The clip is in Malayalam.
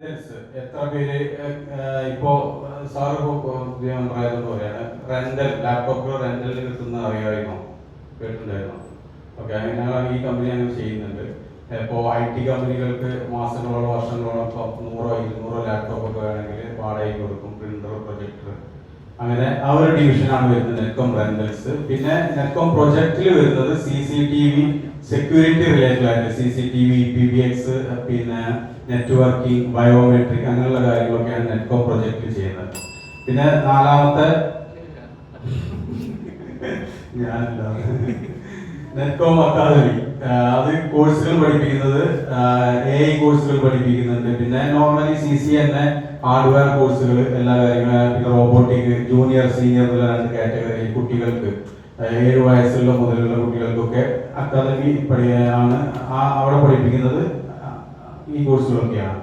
എത്ര പേര് ഇപ്പോ സാറ് പുതിയ പറയാമെന്ന് പറയാണ് റെന്റൽ ലാപ്ടോപ്പ് റെന്റലിന് കിട്ടുന്ന അറിയാമായിരുന്നോ? കേട്ടിട്ടുണ്ടായിരുന്നോ? ഓക്കെ, അങ്ങനെയാണ് ഈ കമ്പനി അങ്ങനെ ചെയ്യുന്നുണ്ട്. ഇപ്പോൾ IT കമ്പനികൾക്ക് മാസങ്ങളോളം വർഷങ്ങളോളം ഇപ്പോൾ 100-200 ലാപ്ടോപ്പ് ഒക്കെ വേണമെങ്കിൽ വാടകയ്ക്ക് കൊടുക്കും, പ്രിന്റർ, പ്രൊജക്ടർ, അങ്ങനെ ആ ഒരു ഡിവിഷനാണ് വരുന്നത് നെറ്റ്കോം റെന്റൽസ്. പിന്നെ നെറ്റ്കോം പ്രൊജക്റ്റിൽ വരുന്നത് CCTV സെക്യൂരിറ്റി റിലേറ്റഡ് ആയിട്ട് CCTV, PBX, പിന്നെ നെറ്റ്വർക്കിംഗ്, ബയോമെട്രിക് അങ്ങനെയുള്ള കാര്യങ്ങളൊക്കെയാണ് നെറ്റ്കോം പ്രൊജക്റ്റിൽ ചെയ്യുന്നത്. പിന്നെ നാലാമത്തെ ഞാനല്ല നെറ്റ്കോം അക്കാദമി, അത് കോഴ്സുകൾ പഠിപ്പിക്കുന്നത് AI കോഴ്സുകൾ പഠിപ്പിക്കുന്നുണ്ട്. പിന്നെ നോർമലി CCNA ഹാർഡ്വെയർ കോഴ്സുകൾ എല്ലാ കാര്യങ്ങളും, പിന്നെ റോബോട്ടിക് ജൂനിയർ സീനിയർ എന്നുള്ള 2 കാറ്റഗറി കുട്ടികൾക്ക് 7 വയസ്സുള്ള മുതലുള്ള കുട്ടികൾക്കൊക്കെ അക്കാദമി ആണ് അവിടെ പഠിപ്പിക്കുന്നത് ഈ കോഴ്സുകളൊക്കെയാണ്.